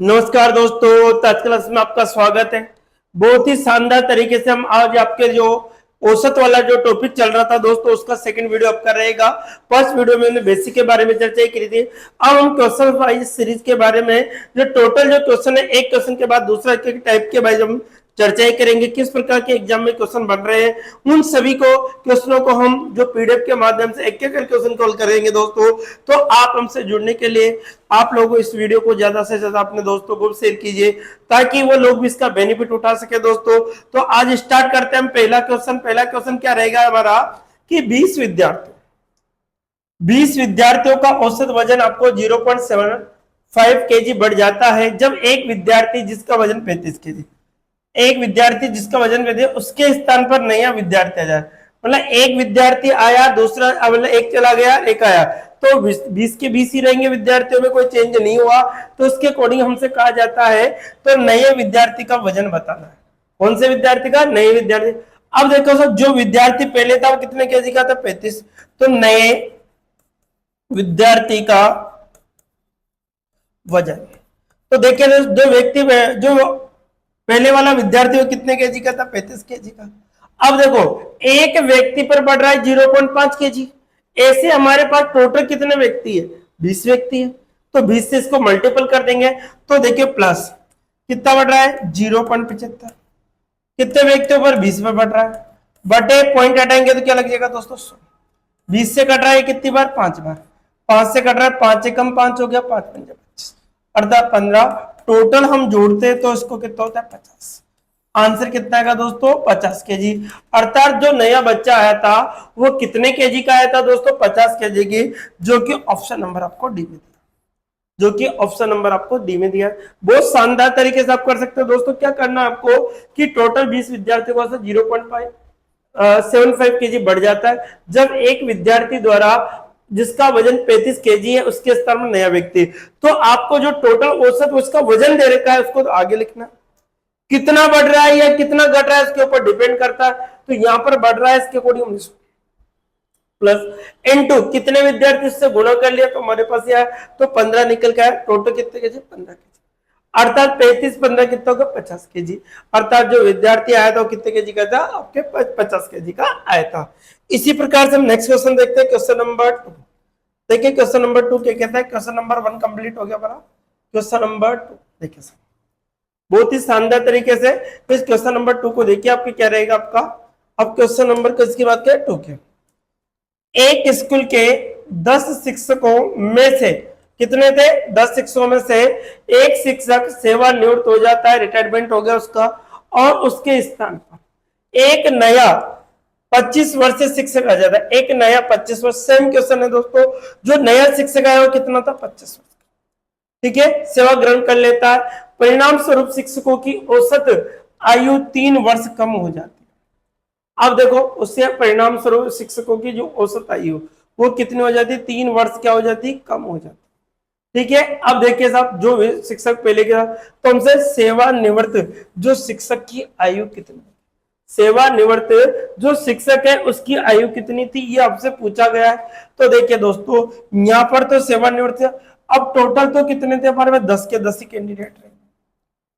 नमस्कार दोस्तों, आज क्लास में आपका स्वागत है। बहुत ही शानदार तरीके से हम आज आपके जो औसत वाला जो टॉपिक चल रहा था दोस्तों, उसका सेकंड वीडियो आपका रहेगा। फर्स्ट वीडियो में हमने बेसिक के बारे में चर्चा की थी। अब हम क्वेश्चन वाइज सीरीज के बारे में जो टोटल जो क्वेश्चन है, एक क्वेश्चन के बाद दूसरा टाइप के वाइज हम चर्चाएं करेंगे। किस प्रकार के एग्जाम में क्वेश्चन बन रहे हैं, उन सभी को क्वेश्चनों को हम जो पीडीएफ के माध्यम से एक एक क्वेश्चन कॉल करेंगे दोस्तों। तो आप हमसे जुड़ने के लिए आप लोगों इस वीडियो को ज्यादा से ज्यादा अपने दोस्तों को शेयर कीजिए, ताकि वो लोग भी इसका बेनिफिट उठा सके दोस्तों। तो आज स्टार्ट करते हैं हम पहला क्वेश्चन क्या रहेगा हमारा कि 20 विद्यार्थियों का औसत वजन आपको 0.75 केजी बढ़ जाता है जब एक विद्यार्थी जिसका वजन 35 केजी, एक विद्यार्थी जिसका वजन 35, उसके स्थान पर नया विद्यार्थी आ जाए। मतलब एक विद्यार्थी आया, दूसरा मतलब एक चला गया, एक आया, तो 20 के 20 ही रहेंगे, विद्यार्थियों में कोई चेंज नहीं हुआ। तो उसके अकॉर्डिंग हमसे कहा जाता है तो नए विद्यार्थी का वजन बताना है। कौन से विद्यार्थी का? नए विद्यार्थी। अब देखो सर, जो विद्यार्थी पहले था वो कितने केजी का था? 35। तो नए विद्यार्थी का वजन, तो देखिए दो व्यक्ति में जो पहले वाला विद्यार्थी वो कितने केजी का था? 35 केजी का। अब देखो एक व्यक्ति पर बढ़ रहा है 0.5 केजी। ऐसे हमारे पास टोटल कितने व्यक्ति है? 20 व्यक्ति है। तो 20 से इसको मल्टीपल कर देंगे तो देखिए प्लस कितना बढ़ रहा है? 0.75। कितने व्यक्तियों पर? 20 पर बढ़ रहा है, बटे पॉइंट हटाएंगे तो क्या लग जाएगा दोस्तों? 20 से कट रहा है कितनी बार? 5 बार। 5 से कट रहा है 5 से कम 5 हो गया, 5 पंजे 25, अर्थात 15। टोटल हम जोड़ते हैं तो इसको कितना होता है? 50। आंसर कितना आएगा दोस्तों? 50 केजी। अर्थात जो नया बच्चा आया था वो कितने केजी का आया था दोस्तों? 50 केजी की, जो कि ऑप्शन नंबर आपको डी में दिया, जो कि ऑप्शन नंबर आपको डी में दिया। बहुत शानदार तरीके से आप कर सकते हो दोस्तों। क्या करना है आपको कि टोटल 20 विद्यार्थियों का 0.75 केजी बढ़ जाता है जब एक विद्यार्थी द्वारा जिसका वजन 35 केजी है उसके स्थान में नया व्यक्ति। तो आपको जो टोटल औसत उसका वजन दे रखा है उसको तो आगे लिखना, कितना बढ़ रहा है या कितना घट रहा है इसके ऊपर डिपेंड करता है। तो यहां पर बढ़ रहा है, इसके अकॉर्डिंग प्लस इनटू कितने विद्यार्थी से गुणा कर लिया तो हमारे पास यह तो 15 निकल का है। टोटल कितने केजी? 15 केजी। अर्थात 35 15 कितना होगा? 50 केजी। अर्थात जो विद्यार्थी आया था वो कितने केजी का था? आपके 50 केजी का आया था। इसी प्रकार से हम नेक्स्ट क्वेश्चन देखते हैं, क्वेश्चन नंबर 2। देखिए क्वेश्चन नंबर 2 क्या कहता है? क्वेश्चन नंबर 1 कंप्लीट हो गया हमारा। क्वेश्चन नंबर 2 देखिए सर, बहुत ही शानदार तरीके से इस क्वेश्चन नंबर 2 को देखिए। आपके क्या रहेगा आपका? अब क्वेश्चन नंबर किसकी बात करें? 2 के। एक स्कूल के 10 शिक्षकों में से कितने थे? 10 शिक्षकों में से एक शिक्षक सेवानिवृत्त हो जाता है, रिटायरमेंट हो गया उसका, और उसके स्थान पर एक नया 25 वर्षीय शिक्षक आ जाता है। एक नया 25 वर्ष, सेम क्वेश्चन है दोस्तों। जो नया शिक्षक आया वो कितना था? 25 वर्ष। ठीक है, सेवा ग्रहण कर लेता है। परिणाम स्वरूप शिक्षकों की औसत आयु 3 वर्ष कम हो जाती है। अब देखो उससे परिणाम स्वरूप शिक्षकों की जो औसत आयु वो कितनी हो जाती है? 3 वर्ष क्या हो जाती? कम हो जाती। ठीक है, अब देखिए साहब, जो शिक्षक पहले के तो हमसे सेवानिवृत्त जो शिक्षक की आयु कितनी, सेवानिवृत्त जो शिक्षक है उसकी आयु कितनी थी ये आपसे पूछा गया है। तो देखिए दोस्तों यहां पर तो सेवानिवृत्त, अब टोटल तो कितने थे हमारे में? 10 के 10 ही कैंडिडेट रहे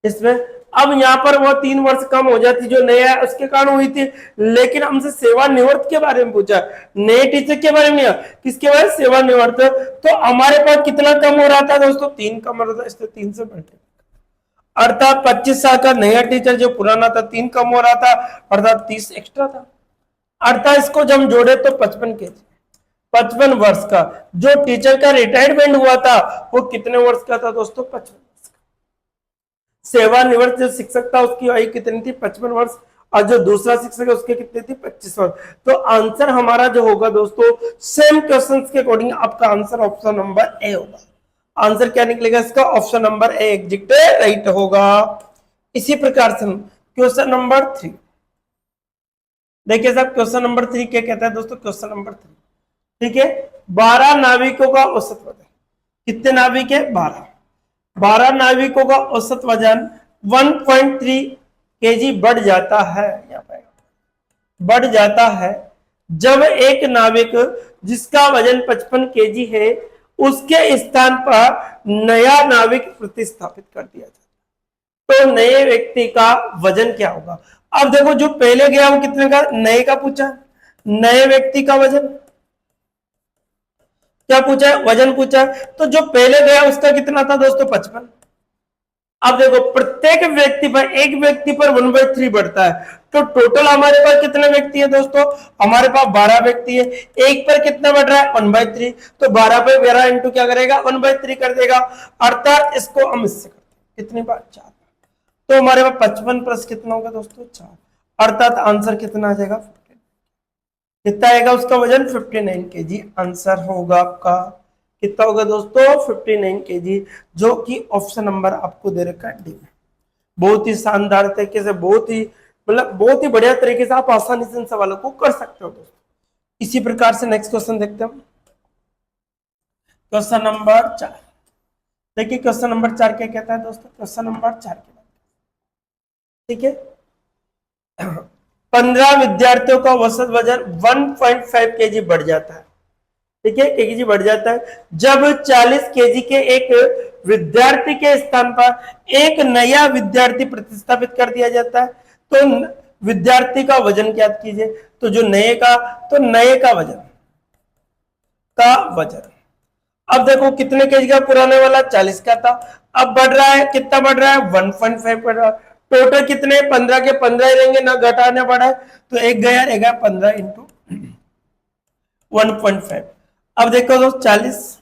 इसमें। अब यहाँ पर वो 3 वर्ष कम हो जाती जो नया है उसके कारण हुई थी, लेकिन हमसे सेवानिवृत्त के बारे में पूछा, नए टीचर के बारे में, किसके बारे? सेवानिवृत्त। तो हमारे पास कितना कम हो रहा था दोस्तों? 3 कम हो रहा था, इसलिए 3 से बढ़ते, अर्थात 25 साल का नया टीचर जो पुराना था 3 कम हो रहा था, अर्थात 30 एक्स्ट्रा था। अर्थात इसको जब हम जोड़े तो 55 के 55 वर्ष का जो टीचर का रिटायरमेंट हुआ था वो कितने वर्ष का था दोस्तों? 55 वर्ष का। सेवानिवृत्त जो शिक्षक था उसकी आयु कितनी थी? 55 वर्ष। और जो दूसरा शिक्षक है उसके कितने थी? 25 वर्ष। तो आंसर हमारा जो होगा दोस्तों सेम क्वेश्चंस के अकॉर्डिंग आपका आंसर ऑप्शन नंबर ए होगा। आंसर क्या निकलेगा इसका? Option number A exact right होगा। इसी प्रकार से क्वेश्चन नंबर 3 देखिए साहब, क्वेश्चन नंबर 3 क्या कहता है दोस्तों? क्वेश्चन नंबर 3, ठीक है, 12 नाविकों का औसत वजन, कितने नाविक है? 12। 12 नाविकों का औसत वजन 1.3 केजी बढ़ जाता है, यहाँ पे बढ़ जाता है जब एक नाविक जिसका वजन 55 केजी है उसके स्थान पर नया नाविक प्रतिस्थापित कर दिया जाता है। तो नए व्यक्ति का वजन क्या होगा? अब देखो जो पहले गया वो कितने का, नए का पूछा, नए व्यक्ति का वजन क्या पूछा है, वजन पूछा है। तो जो पहले गया उसका कितना था दोस्तों, 55। अब देखो प्रत्येक व्यक्ति पर, एक व्यक्ति पर 1/3 बढ़ता है, तो टोटल हमारे पास कितने व्यक्ति है दोस्तों, हमारे पास 12 व्यक्ति है। एक पर कितना बढ़ रहा है, 1/3, तो 12 पे 12 इंटू क्या करेगा, 1/3 कर देगा। अर्थात इसको हम इससे करते हैं कितनी बार, 4। तो हमारे पास 55 प्लस कितना होगा दोस्तों, 4। अर्थात आंसर कितना आ जाएगा, कितना आएगा उसका वजन, 59 केजी आंसर होगा आपका। कितना होगा दोस्तों, 59 केजी, जो कि ऑप्शन नंबर आपको दे रखा है डी में। बहुत ही शानदार तरीके से, बहुत ही मतलब बहुत ही बढ़िया तरीके से आप आसानी से इन सवालों को कर सकते हो दोस्तों। इसी प्रकार से नेक्स्ट क्वेश्चन देखते हैं, क्वेश्चन नंबर 4। देखिए क्वेश्चन नंबर 4 क्या कहता है दोस्तों, क्वेश्चन नंबर 4 के बाद, ठीक है, 15 विद्यार्थियों का औसत वजन 1.5 केजी बढ़ जाता है, ठीक है, केजी बढ़ जाता है जब 40 केजी के एक विद्यार्थी के स्थान पर एक नया विद्यार्थी प्रतिस्थापित कर दिया जाता है। तो विद्यार्थी का वजन ज्ञात कीजिए। तो जो नए का, तो नए का वजन अब देखो कितने केजी का, पुराने वाला 40 का था, अब बढ़ रहा है, कितना बढ़ रहा है, 1.5 बढ़ रहा है। टोटल कितने, 15 के 15 ही रहेंगे ना, घटाने बढ़ा है, तो एक गया रहेगा 15 इंटू 1.5। अब देखो दोस्त 40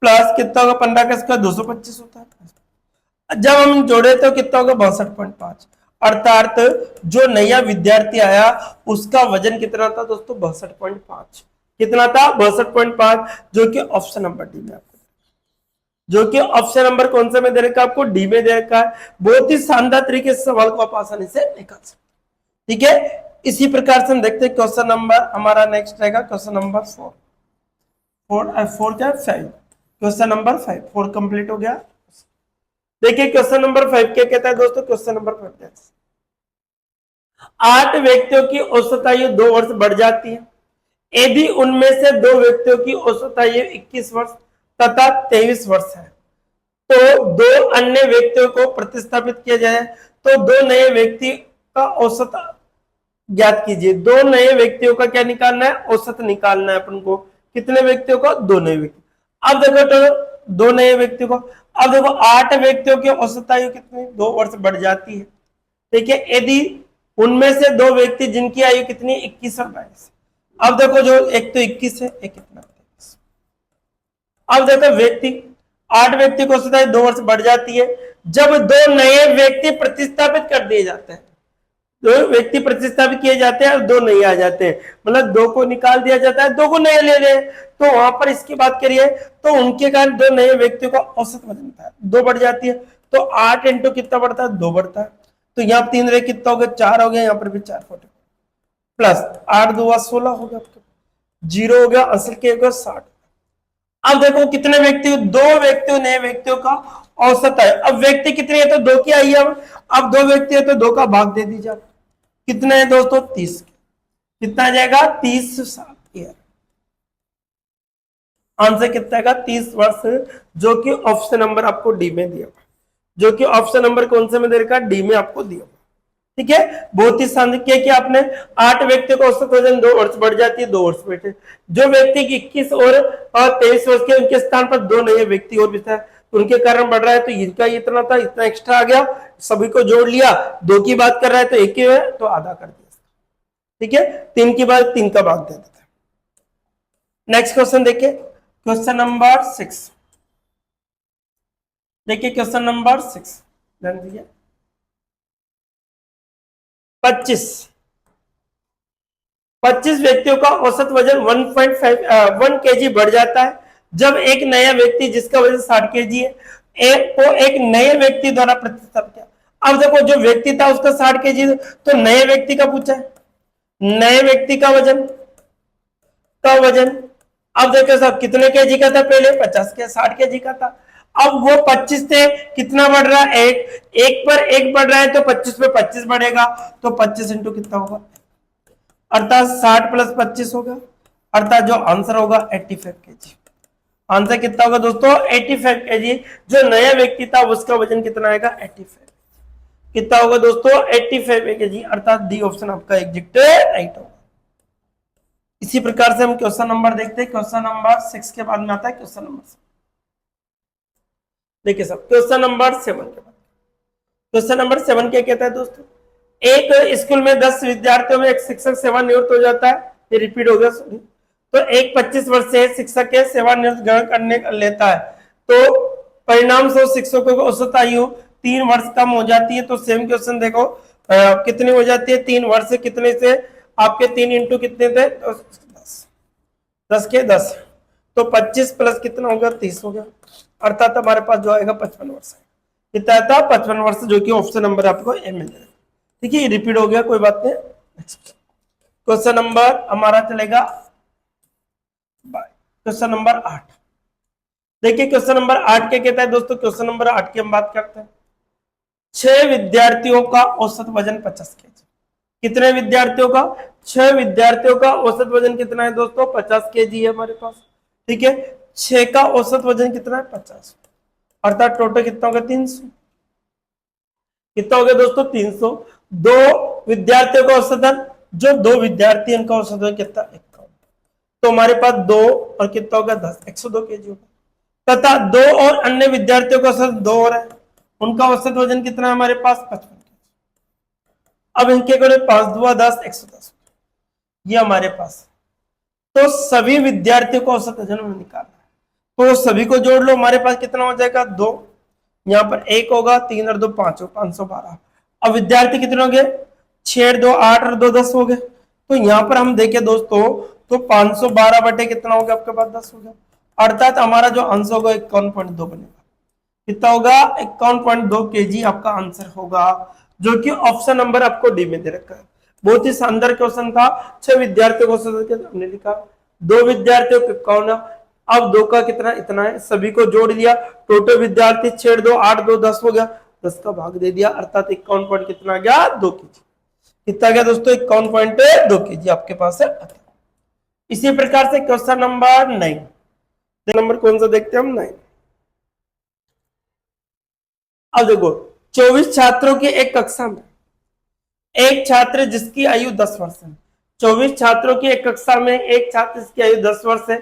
प्लस कितना होगा, 15 का इसका 225 होता है। जब हम जोड़े तो कितना होगा, 62.5। अर्थात जो नया विद्यार्थी आया उसका वजन कितना था दोस्तों, 62.5। कितना था, 62.5, जो कि ऑप्शन नंबर डी में आपको, जो कि ऑप्शन नंबर कौन सा में दे रखा है आपको, डी में दे रखा है। बहुत ही शानदार तरीके से सवाल को आप आसानी से निकाल सकते, ठीक है। इसी प्रकार से हम देखते हैं क्वेश्चन नंबर हमारा नेक्स्ट रहेगा, क्वेश्चन नंबर 4 क्या, 5, क्वेश्चन नंबर 5, 4 कंप्लीट हो गया। देखिए क्वेश्चन नंबर 5 क्या कहता है दोस्तों, क्वेश्चन नंबर 5, 8 व्यक्तियों की औसत आयु 2 वर्ष बढ़ जाती है यदि उनमें से 2 व्यक्तियों की औसत आयु 21 वर्ष तथा 23 वर्ष है, तो 2 अन्य व्यक्तियों को प्रतिस्थापित किया जाए तो 2 नए व्यक्ति का औसत ज्ञात कीजिए। 2 नए व्यक्तियों का क्या निकालना है, औसत निकालना है अपन को। कितने व्यक्तियों का, 2 नए व्यक्ति। अब देखो तो 2 नए व्यक्तियों को, अब देखो 8 व्यक्तियों की औसत आयु कितनी, 2 वर्ष बढ़ जाती है, ठीक है, यदि उनमें से 2 व्यक्ति जिनकी आयु कितनी, 21 और 22। अब देखो जो एक तो 21 है, एक कितना, 23। अब देखो व्यक्ति, 8 व्यक्ति को औसत आयु 2 वर्ष बढ़ जाती है जब 2 नए व्यक्ति प्रतिस्थापित कर दिए जाते हैं। 2 व्यक्ति प्रतिस्थापित किए जाते हैं और 2 नए आ जाते हैं, मतलब 2 को निकाल दिया जाता है, 2 को नए ले रहे। तो वहां पर इसकी बात करिए तो उनके कारण 2 नए व्यक्तियों का औसत वजन था 2 बढ़ जाती है। तो 8 इंटू कितना बढ़ता है, 2 बढ़ता है। तो यहाँ 3 रहे, कितना हो गया, 4 हो गया, यहाँ पर भी 4 फोटे प्लस 8 2 16 हो गया, 0 हो गया, असल के हो गया 60। अब देखो कितने व्यक्ति, 2 व्यक्तियों, नए व्यक्तियों का औसत है। अब व्यक्ति कितने है, तो 2 की आई है। अब 2 व्यक्ति है तो 2 का भाग दे दीजिए। कितने है दोस्तों, 30। कितना आ जाएगा, 30 साल ईयर। आंसर कितना आएगा, 30 वर्ष, जो कि ऑप्शन नंबर आपको डी में दिया, जो कि ऑप्शन नंबर कौन से में दे रखा, डी में आपको दिया, ठीक है। बहुत ही शानदार किया कि आपने 8 व्यक्ति को औसत वजन 2 वर्ष बढ़ जाती है, 2 वर्ष बैठे। जो व्यक्ति 21 और 23 वर्ष के, उनके स्थान पर 2 नए व्यक्ति और भी था, उनके कारण बढ़ रहा है। तो इनका इतना था, इतना एक्स्ट्रा आ गया, सभी को जोड़ लिया। 2 की बात कर रहा है तो 1 ही है, तो आधा कर दिया, ठीक है। 3 की बात 3 का भाग दे देता है। नेक्स्ट क्वेश्चन देखिए, क्वेश्चन नंबर 6। देखिए क्वेश्चन नंबर 6 ध्यान दीजिए, 25 व्यक्तियों का औसत वजन 1 केजी बढ़ जाता है जब एक नया व्यक्ति जिसका वजन 60 केजी है को एक नए व्यक्ति द्वारा प्रतिस्थापित किया। अब देखो जो व्यक्ति था उसका 60 केजी, तो नए व्यक्ति का पूछा है, नए व्यक्ति का वजन अब देखो साहब कितने केजी का था, पहले 50 के 60 केजी का था। अब वो 25 से कितना बढ़ रहा है, एक पर 1 बढ़ रहा है, तो 25 पे 25 बढ़ेगा, तो 25 इंटू कितना होगा, अर्थात 60 प्लस 25 होगा, अर्थात जो आंसर होगा 85 केजी। आंसर कितना होगा दोस्तों 85 केजी। जो नया व्यक्ति था उसका वजन कितना आएगा 85। कितना होगा दोस्तों 85 केजी, अर्थात डी ऑप्शन आपका एग्जैक्ट राइट होगा। इसी प्रकार से हम क्वेश्चन नंबर देखते हैं। क्वेश्चन नंबर 6 के बाद में आता है क्वेश्चन नंबर 7। देखिए सब क्वेश्चन नंबर 7 के बाद क्वेश्चन नंबर 7 क्या कहता है दोस्तों, एक स्कूल में 10 विद्यार्थियों में एक शिक्षक सेवानिवृत्त हो जाता है। ये रिपीट हो गया सॉरी। तो एक 25 वर्ष से शिक्षक के सेवानिवृत्त ग्रहण करने लेता है, तो परिणाम स्वरूप शिक्षकों की औसत आयु 3 वर्ष कम हो जाती है। तो सेम क्वेश्चन देखो कितनी हो जाती है 3 वर्ष, कितने से आपके 3 इंटू कितने थे 10 के 10, तो 25 प्लस कितना होगा 30 हो गया, अर्थात हमारे पास जो आएगा 55 वर्ष है। कितना था 55 वर्ष, जो कि ऑप्शन नंबर आपको ए मिल जाएगा। ठीक है, रिपीट हो गया कोई बात नहीं। क्वेश्चन नंबर हमारा चलेगा क्वेश्चन नंबर 8। देखिए क्वेश्चन नंबर 8 क्या कहता है दोस्तों, क्वेश्चन नंबर 8 की हम बात करते हैं। 6 विद्यार्थियों का औसत वजन 50 केजी। कितने विद्यार्थियों का 6 विद्यार्थियों का औसत वजन कितना है दोस्तों 50 केजी है हमारे पास। ठीक है, 6 का औसत वजन कितना है 50, अर्थात टोटल कितना होगा 300। कितना हो गया दोस्तों 300। 2 विद्यार्थियों का औसत, जो 2 विद्यार्थी उनका औसत वजन कितना 51, तो हमारे पास 2 और कितना होगा 10 102 केजी होगा। तथा 2 और अन्य विद्यार्थियों का औसत 2 और है, उनका औसत वजन कितना है हमारे पास 55 केजी। अब इनके करें 5 2 10 110, ये हमारे पास। तो सभी विद्यार्थियों का औसत वजन हमें निकालना है, तो सभी को जोड़ लो, हमारे पास कितना हो जाएगा 2, यहाँ पर 1 होगा, 3 और 2 5 होगा 512। अब विद्यार्थी कितने हो गए 6 2 8 और 2 10 हो गए। तो यहाँ पर हम देखें दोस्तों तो 512 बटे कितना हो गया आपके पास 10 हो गया, अर्थात हमारा जो आंसर होगा 51.2 बनेगा। कितना होगा 51.2 केजी आपका आंसर होगा, जो कि ऑप्शन नंबर आपको डी में दे रखा है। बहुत ही शानदार क्वेश्चन था। 6 विद्यार्थियों को हमने लिखा, 2 विद्यार्थियों को कौन, अब 2 का कितना इतना है, सभी को जोड़ लिया, टोटल विद्यार्थी 6 2 8 2 10 हो गया, 10 का भाग दे दिया, अर्थात 51 पॉइंट कितना गया 2 केजी। कितना गया दोस्तों 51.2 केजी आपके पास है। इसी प्रकार से क्वेश्चन नंबर 9, नंबर कौन सा देखते हैं हम 9। अब देखो 24 छात्रों की एक कक्षा में एक छात्र जिसकी आयु 10 वर्ष है, 24 छात्रों की एक कक्षा में एक छात्र जिसकी आयु 10 वर्ष है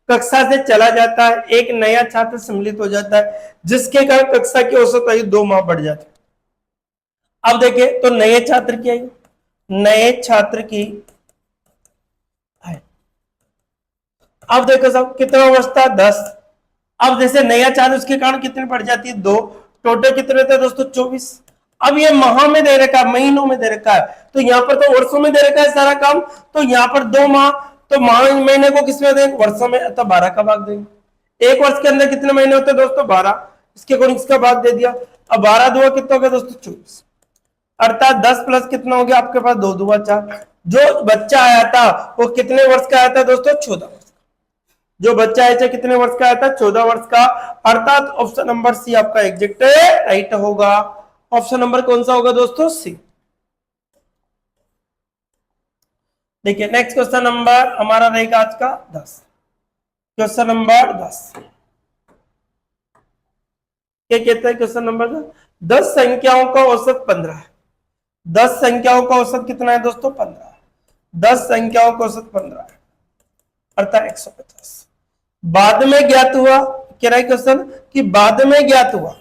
कक्षा से चला जाता है, एक नया छात्र सम्मिलित हो जाता है, जिसके कारण कक्षा की औसत आयु 2 माह बढ़ जाती है। अब देखें तो नए छात्र की आयु, नए छात्र की अब देखो सब कितना वर्ष था 10। अब जैसे नया छात्र उसके कारण कितनी बढ़ जाती है 2, टोटल कितने थे दोस्तों 24। अब ये माह में दे रखा है, महीनों में दे रखा है, तो यहाँ पर तो वर्षों में दे रखा है सारा काम, तो यहाँ पर 2 माह, तो माह महीने को किसमें देंगे वर्षों में, तो 12 का भाग देंगे। एक वर्ष के अंदर कितने महीने होते हैं दोस्तों 12, इसके अकॉर्डिंग इसका भाग दे दिया। अब 12 2 कितना हो गया दोस्तों 24, अर्थात 10 प्लस कितना हो गया आपके पास 2 2 4। जो बच्चा आया था वो कितने वर्ष का आया था दोस्तों 14 वर्ष। जो बच्चा आया था कितने वर्ष का आया था 14 वर्ष का, अर्थात ऑप्शन नंबर सी आपका एग्जैक्ट राइट होगा। ऑप्शन नंबर कौन सा होगा दोस्तों सी। देखिए नेक्स्ट क्वेश्चन नंबर हमारा रहेगा आज का 10। क्वेश्चन नंबर 10 क्या कहता है क्वेश्चन नंबर 10 संख्याओं का औसत 15 है। 10 संख्याओं का औसत कितना है दोस्तों 15, 10 संख्याओं का औसत 15 है, अर्थात 150। बाद में ज्ञात हुआ, कह रहा है क्वेश्चन कि बाद में ज्ञात हुआ।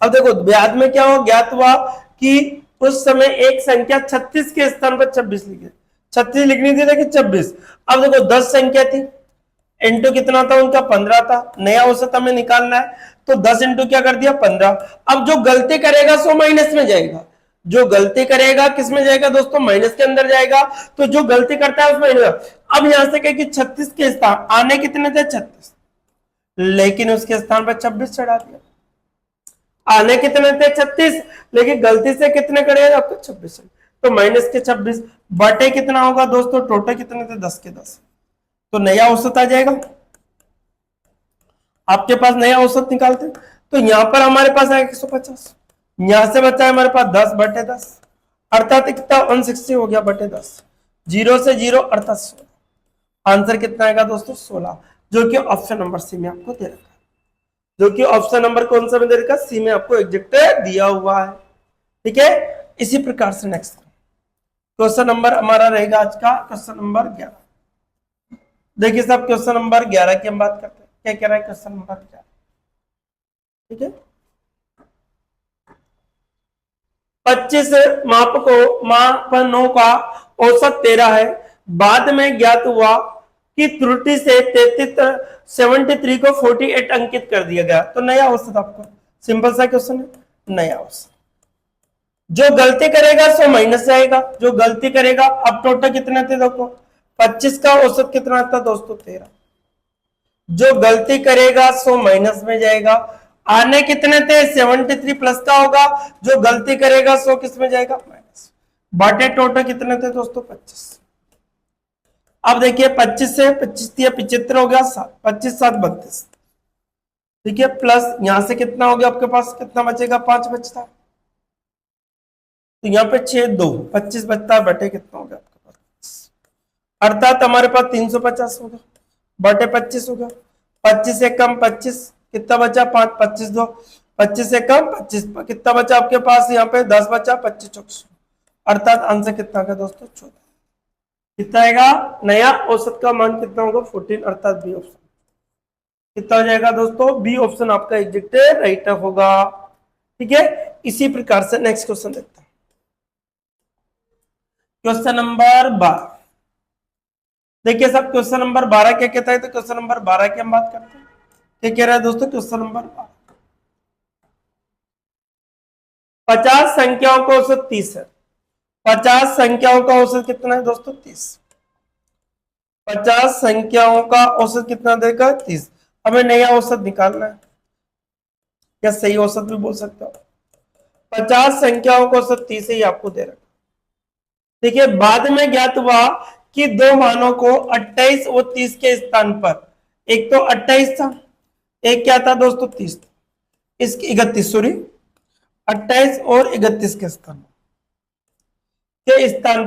अब देखो बाद में क्या हुआ, ज्ञात हुआ कि उस समय एक संख्या 36 के स्थान पर 26 लिखी, 36 लिखनी थी लेकिन 26। अब देखो 10 संख्या थी, इंटू कितना था उनका 15 था, नया औसत हमें निकालना है, तो 10 इंटू क्या कर दिया 15। अब जो गलती करेगा सो माइनस में जाएगा, जो गलती करेगा किस में जाएगा दोस्तों माइनस के अंदर जाएगा, तो जो गलती करता है उसमें। अब यहां से कहे कि 36 के स्थान आने कितने थे 36, लेकिन उसके स्थान पर 26 चढ़ा दिया। आने कितने थे 36, लेकिन गलती से कितने करेगा आपको 26, तो माइनस के 26 बटे कितना होगा दोस्तों, टोटल कितने थे 10 के 10, तो नया औसत आ जाएगा। आपके पास नया औसत निकालते, तो यहां पर हमारे पास आएगा 150, यहां से बचा है हमारे पास 10 बटे 10, अर्थात कितना 160 हो गया बटे 10, 0 से 0 अर्थात 16। आंसर कितना आएगा दोस्तों 16। जो कि ऑप्शन नंबर सी में आपको दे रखा है, जो कि ऑप्शन नंबर कौन सा में दे रखा है, सी में आपको एग्जैक्ट दिया हुआ है। ठीक है, इसी प्रकार से नेक्स्ट क्वेश्चन नंबर हमारा रहेगा आज का क्वेश्चन नंबर 11। देखिए साहब, क्वेश्चन नंबर 11 की हम बात करते हैं। क्या कह रहा है क्वेश्चन नंबर 11? ठीक है, 25 मापनों का औसत 13 है, बाद में ज्ञात हुआ कि त्रुटि से 73 को 48 अंकित कर दिया गया, तो नया औसत आपको, सिंपल सा क्वेश्चन है, नया औसत। जो गलती करेगा सो माइनस जाएगा, जो गलती करेगा, अब टोटल कितने थे देखो, 25 का औसत कितना था दोस्तों, 13। जो गलती करेगा सो माइनस में जाएगा, आने कितने थे, 73 प्लस का होगा, जो गलती करेगा सो किस में जाएगा, माइनस। बाटे टोटल कितने थे दोस्तों, 25। अब देखिए 25 से 25 75 हो गया, 7 25 7 32। ठीक है, प्लस यहां से कितना हो गया आपके पास, कितना बचेगा, 5 बचता है, तो यहाँ पे 6 2 25 बचता है, बटे कितना हो गया आपके पास, अर्थात हमारे पास 350 होगा, बटे 25 होगा, 25 से कम 25 कितना बचा, 5 25 2 25 से कम 25 कितना बचा आपके पास, यहाँ पे 10 बचा, 25 24, अर्थात आंसर कितना का दोस्तों, 14। कितना आएगा, नया औसत का मान कितना होगा, 14, अर्थात बी ऑप्शन। कितना हो जाएगा दोस्तों, बी ऑप्शन आपका एग्जैक्ट राइट होगा। ठीक है, इसी प्रकार से नेक्स्ट क्वेश्चन देखते हैं, क्वेश्चन नंबर 12। देखिए सब, क्वेश्चन नंबर 12 क्या कहता है, तो क्वेश्चन नंबर 12 की हम बात करते हैं। क्या कह रहा है दोस्तों, क्वेश्चन नंबर 12, 50 संख्याओं का औसत 30 है, 50 संख्याओं का औसत कितना है दोस्तों, 30। 50 संख्याओं का औसत कितना देगा, 30। हमें नया औसत निकालना है, या सही औसत भी बोल सकते हो। 50 संख्याओं का औसत 30 ही आपको दे रहा है। देखिए, बाद में ज्ञात हुआ कि दो मानों को 28 और 30 के स्थान पर, एक तो 28 था, एक क्या था दोस्तों, 30 था, इसकी 31 सॉरी 28 और 31 के स्थान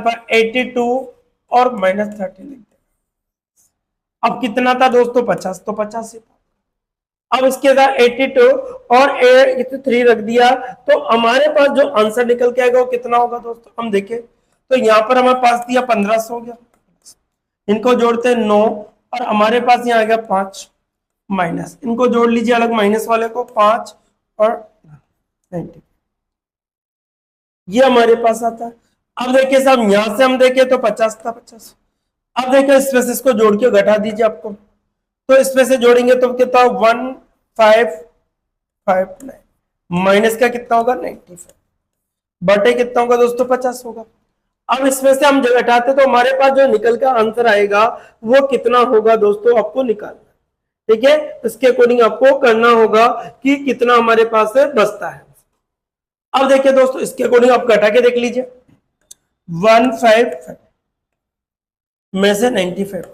पर 82 और -30 लिख दिया। अब कितना था दोस्तों, 50, तो 50 ही था। अब इसके साथ 82 और 3 रख दिया, तो हमारे पास जो आंसर निकल के आएगा वो कितना होगा दोस्तों, हम देखें तो यहाँ पर हमारे पास दिया 1500 हो गया, इनको जोड़ते हैं 9, और हमारे पास यहाँ आ गया 5 माइनस, इनको जोड़ लीजिए अलग, माइनस वाले को 5 और 90, ये हमारे पास आता है। अब देखिए साहब, यहां से हम देखें तो 50 था, 50। अब देखिए इसमें से इसको जोड़ के घटा दीजिए आपको, तो इसमें से जोड़ेंगे तो कितना, 1559 माइनस का कितना होगा, 95, बटे कितना होगा दोस्तों, 50 होगा। अब इसमें से हम जो घटाते तो हमारे पास जो निकल का आंसर आएगा वो कितना होगा दोस्तों, आपको निकालना। ठीक है, इसके अकॉर्डिंग आपको करना होगा कि कितना हमारे पास बचता है। अब देखिए दोस्तों, इसके अकॉर्डिंग आप घटा के देख लीजिए, 155 में से 95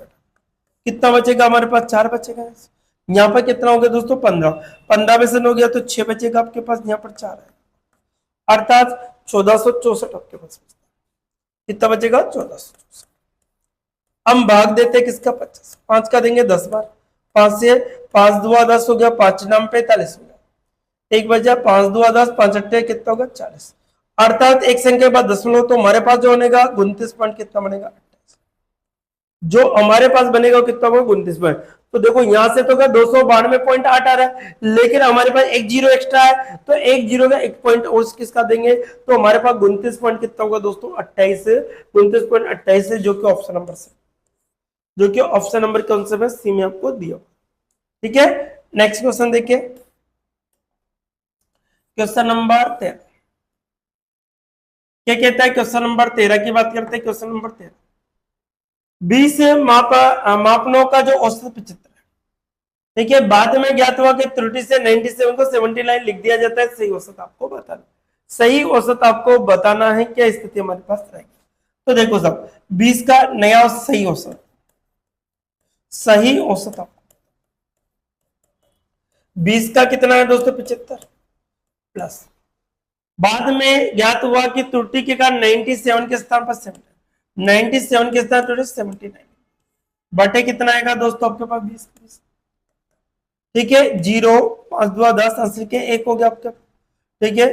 कितना बचेगा हमारे पास, 4 बचेगा। यहाँ पर कितना हो गया दोस्तों, 15, 15 में से 9 गया तो 6 बचेगा आपके पास, यहाँ पर 4 है, अर्थात 1464 आपके पास कितना बचेगा, 1464। हम भाग देते किसका, 50, 5 का देंगे 10 बार, 5 से 5 दुआ 10 हो गया, 5 नाम 45 हो गया, एक बचा 5 दुआ 10, 5 अट्ठे कितना होगा, 40, अर्थात एक संख्या के बाद दशमलव, तो हमारे पास जो बनेगा 29 पॉइंट कितना बनेगा, 28, जो हमारे पास बनेगा कितना होगा, 29 पॉइंट। तो देखो यहां से तो 292.8 आ रहा है, लेकिन हमारे पास एक जीरो एक्स्ट्रा है, तो एक जीरो का एक पॉइंट और किसका देंगे, तो हमारे पास 29 पॉइंट कितना होगा दोस्तों, 28, 29.28 है, जो कि ऑप्शन नंबर से, जो कि ऑप्शन नंबर कौन सा है, सी में आपको दिया। ठीक है, नेक्स्ट क्वेश्चन देखिए, क्वेश्चन नंबर 13 क्या कहता है, क्वेश्चन नंबर 13 की बात करते हैं। क्वेश्चन नंबर 13, 20 मापनों का जो औसत 75 है, देखिए बाद में ज्ञात हुआ कि त्रुटि से 97 को 79 लिख दिया जाता है, सही औसत आपको बताना, सही औसत आपको बताना है, क्या स्थिति हमारे पास रहेगी। तो देखो सब, 20 का नया सही औसत, सही औसत आपको 20 का कितना है दोस्तों, 75 प्लस, बाद में ज्ञात हुआ कि त्रुटि के कारण 97 के स्थान पर 97 के स्थान पर 79, बटे कितना आएगा दोस्तों आपके पास 20। ठीक है, 0 5 2 10 80 के 1 हो गया आपके। ठीक है,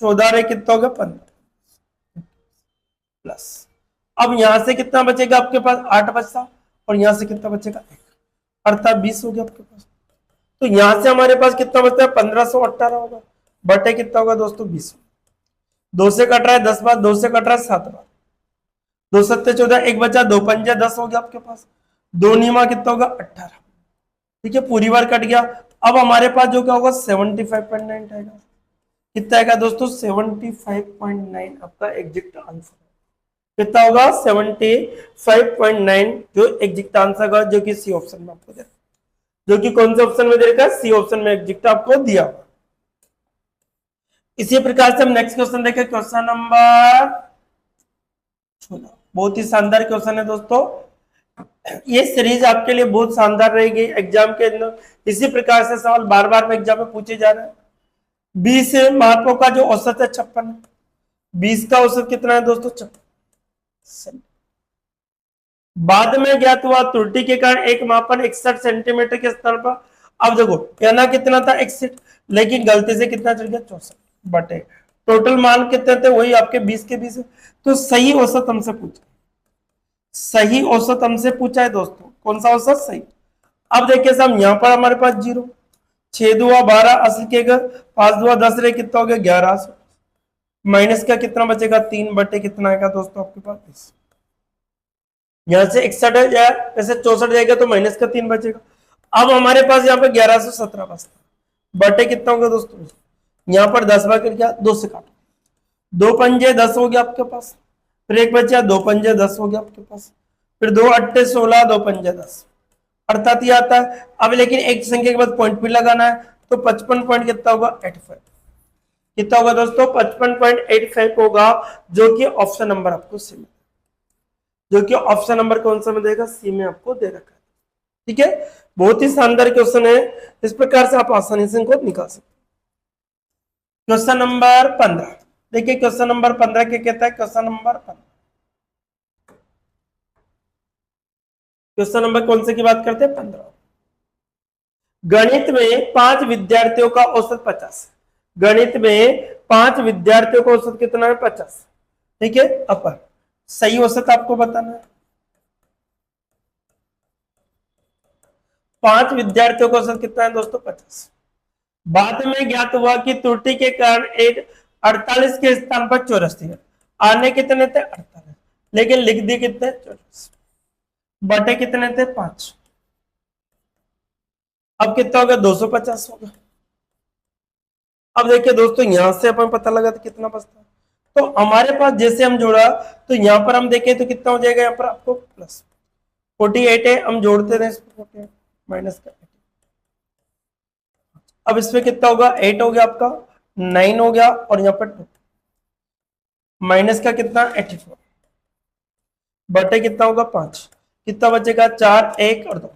14 रे कितना हो गया 15 प्लस। अब यहां से कितना बचेगा आपके पास 8 बचता, और यहां से कितना बचेगा 1, अर्थात 20 हो गया आपके पास। तो यहां से हमारे पास कितना बचता है 1518 होगा, बटे कितना होगा दोस्तों 20। 2 से कट रहा है 10 बार, 2 से कट रहा है 7 बार, 2 सत्ते 14, एक बचा, 2 पंजे 10 हो गया आपके पास, 2 नीमा कितना होगा 18। ठीक है, पूरी बार कट गया। अब हमारे पास जो क्या होगा 75.9 आएगा। कितना आएगा दोस्तों 75.9 आपका एग्जैक्ट आंसर। कितना होगा 75.9 जो एग्जैक्ट आंसर होगा, जो कि सी ऑप्शन में आपको दे, जो कि कौन से ऑप्शन में दे रखा है, सी ऑप्शन में एग्जैक्ट आपको दिया हुआ। इसी प्रकार से हम नेक्स्ट क्वेश्चन देखें, क्वेश्चन नंबर 16। बहुत ही शानदार क्वेश्चन है दोस्तों, ये सीरीज आपके लिए बहुत शानदार रहेगी एग्जाम के अंदर। इसी प्रकार से सवाल बार बार में एग्जाम में पूछे जा रहे हैं। 20 मापों का जो औसत है 56, 20 का औसत कितना है दोस्तों 56। बाद में ज्ञात हुआ त्रुटि के कारण एक मापन 61 सेंटीमीटर के स्तर पर। अब देखो कहना कितना था 61, लेकिन गलती से कितना चल गया 64 बटे टोटल मान कितने थे वही आपके 20 के 20। तो सही औसत हमसे पूछा, सही औसत हमसे पूछा है दोस्तों, कौन सा औसत सही। अब देखिए साहब यहाँ पर हमारे पास 0, 6 दुआ 12 80 के घर, 5 दुआ 10 रे कितना हो गया 1100, माइनस का कितना बचेगा 3 बटे कितना आएगा दोस्तों आपके पास 20। यहां से 61 है जाए, ऐसे 64 जाएगा तो माइनस का 3 बचेगा। अब हमारे पास यहाँ पे 1117 बचता, बटे कितना होगा दोस्तों, यहाँ पर 10 बार क्या 2 से काटो, 2 पंजे 10 हो गया आपके पास, फिर एक बचा 2 पंजे 10 हो गया आपके पास, फिर 2 अट्ठे 16, 2 पंजे 10, अर्थात ये आता है। अब लेकिन एक संख्या के बाद पॉइंट भी लगाना है, तो 55 पॉइंट कितना होगा 85, कितना होगा दोस्तों 55.85 होगा, जो कि ऑप्शन नंबर आपको सी में, जो कि ऑप्शन नंबर कौन सा में देगा सी में आपको दे रखा है। ठीक है, बहुत ही शानदार क्वेश्चन है, इस प्रकार से आप आसानी से इनको निकाल सकते। क्वेश्चन नंबर 15 देखिए, क्वेश्चन नंबर 15 क्या कहता है, क्वेश्चन नंबर 15, क्वेश्चन नंबर कौन से की बात करते हैं 15। गणित में 5 विद्यार्थियों का औसत 50, गणित में 5 विद्यार्थियों का औसत कितना है 50। ठीक है, अपर सही औसत आपको बताना है, 5 विद्यार्थियों का औसत कितना है दोस्तों 50। बाद में ज्ञात हुआ कि त्रुटि के कारण एक 48 के स्थान पर 84 है, आने कितने थे 48, लेकिन लिख दिए कितने 84, बटे कितने थे 5। अब कितना होगा 250 होगा। अब देखिए दोस्तों यहां से अपन पता लगा तो कितना बचता है, तो हमारे पास जैसे हम जोड़ा, तो यहां पर हम देखें तो कितना हो जाएगा, यहां पर आपको प्लस 48 है, हम जोड़ते रहे इसमें माइनस का, अब इसमें कितना होगा 8 हो गया आपका, 9 हो गया, और यहाँ पर 2 माइनस का कितना 84 बटे कितना होगा 5, कितना बचेगा 4 1 और 2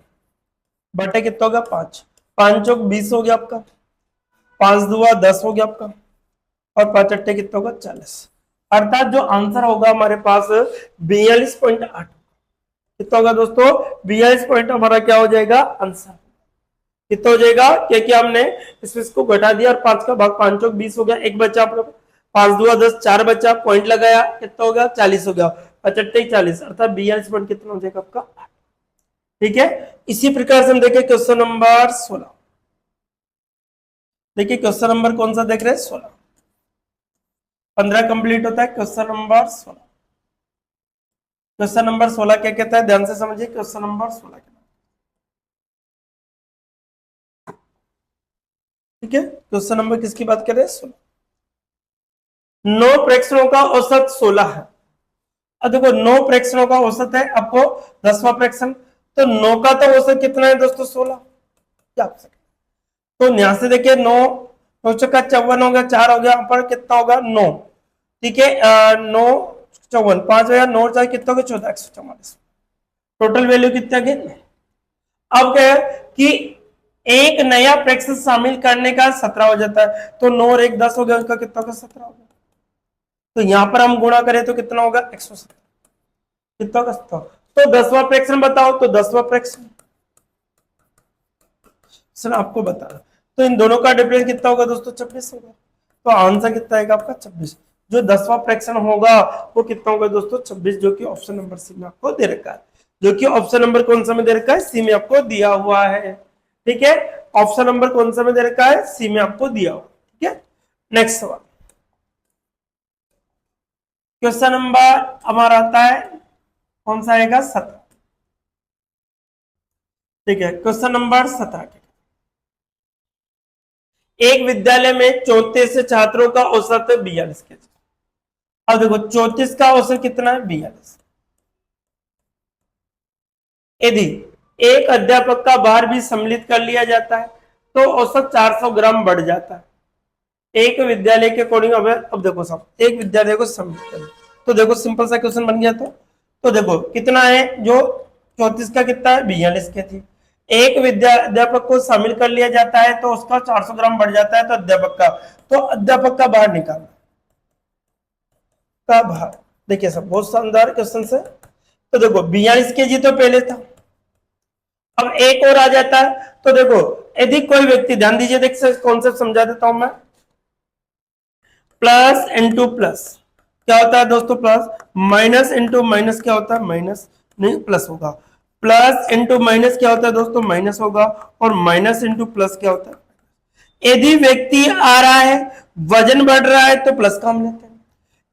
बटे कितना होगा 5, 5 चौक 20 हो गया आपका, 5 दुआ 10 हो गया आपका, और 5 अट्ठे कितना होगा 40, अर्थात जो आंसर होगा हमारे पास 42.8। कितना होगा दोस्तों 42 पॉइंट हमारा क्या हो जाएगा आंसर, कितना हो जाएगा, क्योंकि हमने इसको घटा दिया और 5 का भाग 5 चौक 20 हो गया, एक बचा आप लोग 5 दुआ 10, 4 बचा, पॉइंट लगाया कितना हो गया 40 हो गया, 55 40, अर्थात 42 पॉइंट कितना हो जाएगा आपका। ठीक है, इसी प्रकार से हम देखें क्वेश्चन नंबर 16। देखिए क्वेश्चन नंबर कौन सा देख रहे हैं 16, 15 कंप्लीट होता है, क्वेश्चन नंबर 16। क्वेश्चन नंबर 16 क्या कहता है, ध्यान से समझिए, क्वेश्चन नंबर 16 ठीक है, क्वेश्चन नंबर किसकी बात कर रहे हैं 16। 9 प्रेक्षणों का औसत 16 है। अब देखो 9 प्रेक्षणों का औसत है, आपको 10वां प्रेक्षण, तो 9 का तो औसत कितना है दोस्तों 16, क्या आप सकते, तो यहां से देखिए 9 9 चौका 54 हो गया, 4 हो गया, पर कितना होगा 9। ठीक है, 9 54 5 हो गया, 9 4 कितना होगा 14 144, टोटल वैल्यू कितना गई। अब क्या है कि एक नया प्रेक्षण शामिल करने का 17 हो जाता है, तो 9 और 1 10 हो गया, उनका कितना होगा 17 हो गया, तो यहां पर हम गुणा करें तो कितना होगा 170, कितना होगा 17, तो 10वां फ्रैक्शन बताओ, तो 10वां फ्रैक्शन सर आपको बता, तो इन दोनों का डिफरेंस कितना होगा दोस्तों, 26 होगा। तो आंसर कितना आएगा आपका 26। जो 10वां फ्रैक्शन होगा वो कितना होगा दोस्तों, 26, जो कि ऑप्शन नंबर सी में आपको दे रखा है, जो कि ऑप्शन नंबर कौन सा में दे रखा है, सी में आपको दिया हुआ है। ठीक है, ऑप्शन नंबर कौन सा में दे रखा है, सी में आपको दिया हुआ। ठीक है, नेक्स्ट सवाल, क्वेश्चन नंबर हमारा आता है कौन सा आएगा, 17। ठीक है, क्वेश्चन नंबर 17, एक विद्यालय में 34 छात्रों का औसत 42 के। अब देखो 34 का औसत कितना है, 42। यदि एक अध्यापक का भार भी सम्मिलित कर लिया जाता है तो औसत 400 ग्राम बढ़ जाता है। एक विद्यालय के अकॉर्डिंग, अब देखो सब, एक विद्यालय को सम्मिलित कर, तो देखो सिंपल सा क्वेश्चन बन गया। तो देखो कितना है, जो 34 का कितना है, 42 के थी। एक अध्यापक को शामिल कर लिया जाता है तो उसका 400 ग्राम बढ़ जाता है, तो अध्यापक का भार निकालना का भार। देखिए सब बहुत शानदार क्वेश्चन है। तो देखो 42 के जी तो पहले था, अब एक और आ जाता है। तो देखो यदि कोई व्यक्ति, ध्यान दीजिए, देख कॉन्सेप्ट समझा देता हूं मैं। प्लस इंटू प्लस क्या होता है दोस्तों, प्लस। माइनस इंटू माइनस क्या होता है, माइनस, नहीं प्लस होगा। प्लस इंटू माइनस क्या होता है दोस्तों, माइनस होगा। और माइनस इंटू प्लस क्या होता है। यदि व्यक्ति आ रहा है, वजन बढ़ रहा है तो प्लस काम लेते हैं।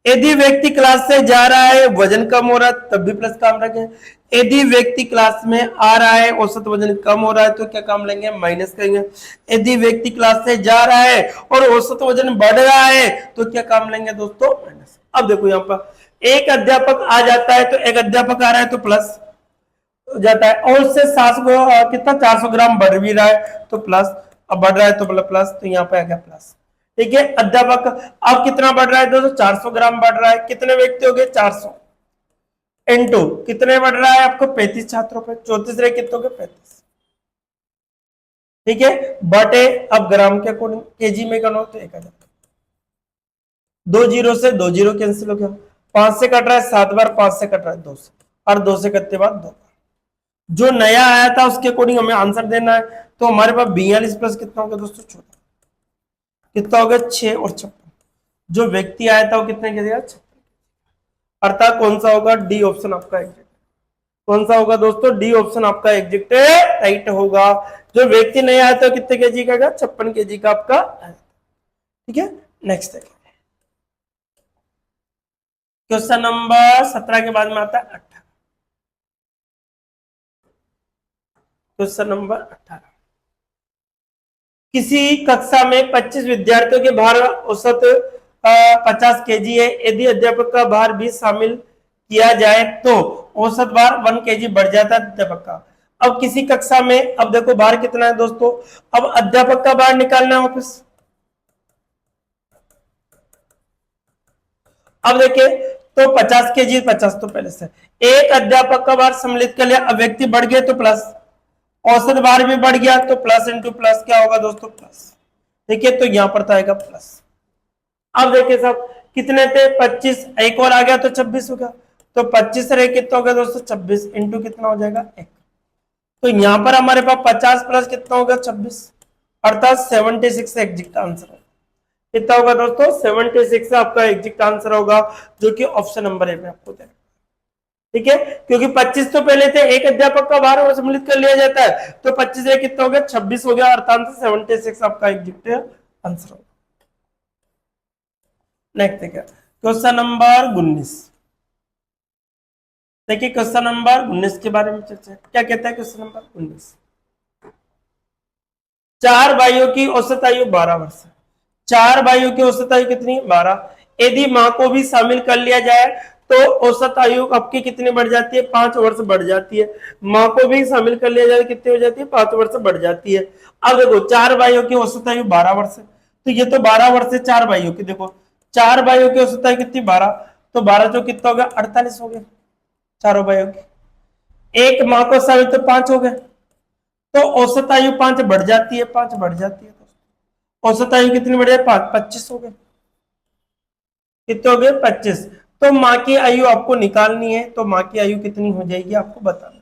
यदि व्यक्ति क्लास से जा रहा है, वजन कम हो रहा है, तब भी प्लस काम रखें। यदि व्यक्ति क्लास में आ रहा है, औसत वजन कम हो रहा है, तो क्या काम लेंगे, माइनस करेंगे। यदि व्यक्ति क्लास से जा रहा है और औसत वजन बढ़ रहा है तो क्या काम लेंगे दोस्तों, माइनस। अब देखो यहाँ पर एक अध्यापक आ जाता है तो एक अध्यापक आ रहा है तो प्लस जाता है, और उससे 700 कितना 400 ग्राम बढ़ भी रहा है तो प्लस, अब बढ़ रहा है तो प्लस, तो यहाँ पे आ गया प्लस। ठीक है, अध्यापक अब कितना बढ़ रहा है दोस्तों, 400 ग्राम बढ़ रहा है। कितने व्यक्ति हो गए, 400 इंटू कितने बढ़ रहा है आपको, 35 छात्रों पे, 34 रहे कितने हो गए, 35। ठीक है, बटे अब ग्राम के अकॉर्डिंग केजी में करना हो तो 1000। 2 जीरो से 2 जीरो कैंसिल हो गया, 5 से कट रहा है 7 बार, 5 से कट रहा है 2 से, और 2 से कटते बाद 2 बार। जो नया आया था उसके अकॉर्डिंग हमें आंसर देना है। तो हमारे पास 42 प्लस कितना होगा दोस्तों, छोटा कितना होगा, 6 और 56। जो व्यक्ति आया था वो कितने के दिया, 56। अर्थात कौन सा होगा, डी ऑप्शन आपका एग्जैक्ट। कौन सा होगा दोस्तों, डी ऑप्शन आपका एग्जैक्ट राइट होगा। जो व्यक्ति नहीं आया था कितने केजी का, 56 केजी का आपका। ठीक है, नेक्स्ट देखिए, क्वेश्चन नंबर 17 के बाद में आता है 18। क्वेश्चन नंबर 18, किसी कक्षा में 25 विद्यार्थियों के भार औसत 50 केजी है। यदि अध्यापक का भार भी शामिल किया जाए तो औसत भार 1 केजी बढ़ जाता है अध्यापक का। अब किसी कक्षा में, अब देखो भार कितना है दोस्तों, अब अध्यापक का भार निकालना है वापस। अब देखिए, तो 50 केजी, 50 तो पहले से, एक अध्यापक का भार सम्मिलित कर लिया, अब व्यक्ति बढ़ गए तो प्लस, औसत भार भी बढ़ गया तो प्लस इंटू प्लस क्या होगा दोस्तों, प्लस। देखिए तो यहां पर आएगा प्लस। अब देखिए सब कितने थे, 25, एक और आ गया तो 26 हो गया। तो 25 रहे कितना हो गया दोस्तों, 26 इंटू कितना हो जाएगा, 1। तो यहां पर हमारे पास 50 प्लस कितना होगा, 26, अर्थात 76 एग्जैक्ट आंसर होगा। कितना होगा दोस्तों, 76 आपका एग्जैक्ट आंसर होगा, जो कि ऑप्शन नंबर ए में आपको दे। ठीक है, क्योंकि 25 तो पहले थे, एक अध्यापक का भार और सम्मिलित कर लिया जाता है, तो 25 से कितना हो गया, 26 हो गया, अर्थात 76 आपका एग्जैक्ट आंसर होगा। नेक्स्ट देखिए, क्वेश्चन नंबर 19। देखिए क्वेश्चन नंबर 19 के बारे में चर्चा, क्या कहता है क्वेश्चन नंबर 19। 4 भाइयों की औसत आयु 12 वर्ष है। 4 भाइयों की औसत आयु कितनी, 12। यदि मां को भी शामिल कर लिया जाए तो औसत आयु आपकी कितनी बढ़ जाती है, 5 वर्ष बढ़ जाती है। मां को भी शामिल कर लिया जाए कितनी हो जाती है, 5 वर्ष बढ़ जाती है। अब देखो 4 भाइयों की औसत आयु 12 वर्ष है, तो ये तो 12 वर्ष है 4 भाइयों की। देखो 4 भाइयों की औसत आयु कितनी, 12, तो 12 जो कितना हो गया, 48 हो गया चारों भाइयों की। एक मां को शामिल तो 5 हो गए, तो औसत आयु 5 बढ़ जाती है, 5 बढ़ जाती है। औसत आयु कितनी बढ़ जाए, 5, 25 हो गए। कितने हो गए, 25। तो माँ की आयु आपको निकालनी है, तो माँ की आयु कितनी हो जाएगी आपको बताना,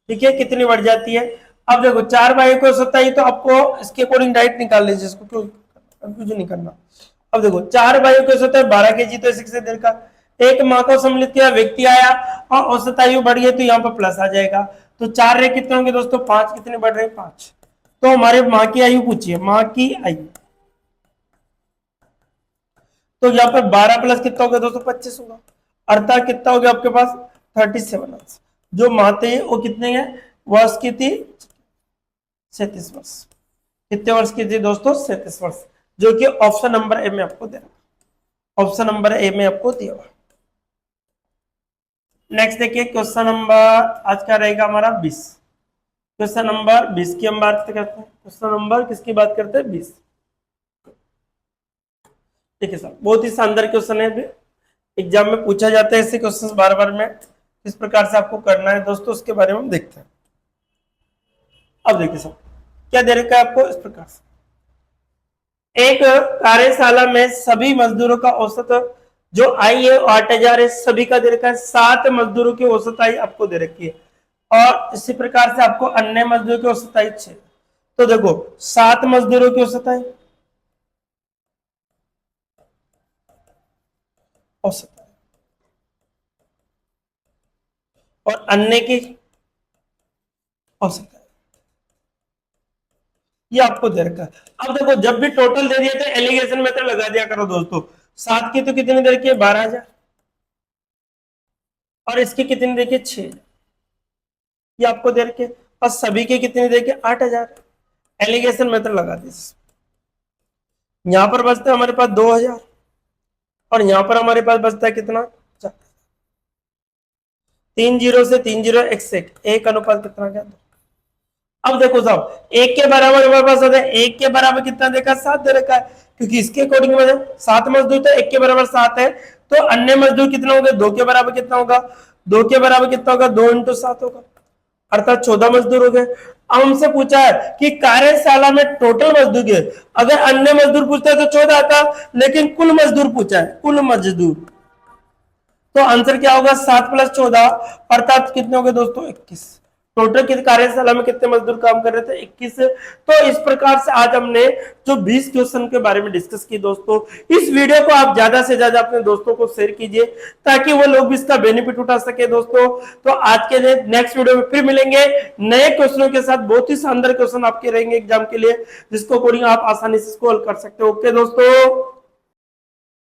ठीक है, कितनी बढ़ जाती है। अब देखो 4 भाइयों को 27, तो आपको इसके अकॉर्डिंग डाइट निकाल लीजिए, इसको क्यों कंफ्यूजन नहीं करना। अब देखो 4 भाइयों को 27 12 केजी, तो इसी से देर का एक माँ को सम्मिलित किया व्यक्ति आया और औसत आयु बढ़ गई, तो यहाँ पर प्लस आ जाएगा। तो 4 रे कितने होंगे दोस्तों, 5 कितने बढ़ रहे हैं 5। तो हमारे माँ की आयु पूछिए, माँ की आयु, तो यहाँ पर 12 प्लस कितना होगा दोस्तों 25 होगा, अर्थात कितना हो गया आपके पास 37। जो माँ थे वो कितने हैं, वर्ष की थी 37 वर्ष। कितने वर्ष की थी दोस्तों 37 वर्ष, जो कि ऑप्शन नंबर ए में आपको दे रहा, ऑप्शन नंबर ए में आपको दिया हुआ। नेक्स्ट देखिए क्वेश्चन नंबर आज का रहेगा हमारा 20। क्वेश्चन नंबर 20 की हम बात करते हैं, क्वेश्चन नंबर किसकी बात करते हैं 20। देखिए सर बहुत ही शानदार क्वेश्चन है, एग्जाम में पूछा जाता है ऐसे क्वेश्चंस बार बार में, किस प्रकार से आपको करना है दोस्तों उसके बारे में हम देखते हैं। अब देखिए सर क्या दे रखा है आपको, इस प्रकार से एक कार्यशाला में सभी मजदूरों का औसत जो आय है 8,000 है, सभी का दे रखा है। 7 मजदूरों की औसत आय आपको दे रखी है, और इसी प्रकार से आपको अन्य मजदूरों की औसत आय 6। तो देखो 7 मजदूरों की औसत आय, औसत आय और अन्य की औसत आय, ये आपको दे रखा है। अब देखो जब भी टोटल दे दिया तो एलिगेशन मेथड लगा दिया करो दोस्तों। 7 की तो कितनी दे रखी है 12,000, और इसकी कितनी देखिए 6, ये आपको दे रखे, और सभी के कितने दे रखे 8,000, एलिगेशन मेथड लगा दी। यहां पर बचता है हमारे पास 2,000, और यहां पर हमारे पास बचता है कितना 4। 3 जीरो से 3 जीरो एक अनुपात कितना गया 2। अब देखो साहब एक के बराबर हमारे पास आता है, एक के बराबर कितना देखा 7 दे रखा है, क्योंकि इसके अकॉर्डिंग में 7 मजदूर तो एक के बराबर 7 है, तो अन्य मजदूर कितना होगा 2 के बराबर कितना होगा, 2 के बराबर कितना होगा 2 × 7 होगा, अर्थात 14 मजदूर हो गए। अब हमसे पूछा है कि कार्यशाला में टोटल मजदूर के, अगर अन्य मजदूर पूछता है तो 14 आता, लेकिन कुल मजदूर पूछा है, कुल मजदूर, तो आंसर क्या होगा 7 + 14 अर्थात कितने हो गए दोस्तों 21। टोटल कार्यशाला में कितने मजदूर काम कर रहे थे 21। तो इस प्रकार से आज हमने जो 20 क्वेश्चन के बारे में डिस्कस की दोस्तों। इस वीडियो को आप ज्यादा से ज्यादा अपने दोस्तों को शेयर कीजिए ताकि वो लोग भी इसका बेनिफिट उठा सके दोस्तों। तो आज के लिए नेक्स्ट वीडियो में फिर मिलेंगे नए क्वेश्चनों के साथ, बहुत ही शानदार क्वेश्चन आपके रहेंगे एग्जाम के लिए, जिसको अकॉर्डिंग आप आसानी से सॉल्व कर सकते हो। ओके दोस्तों।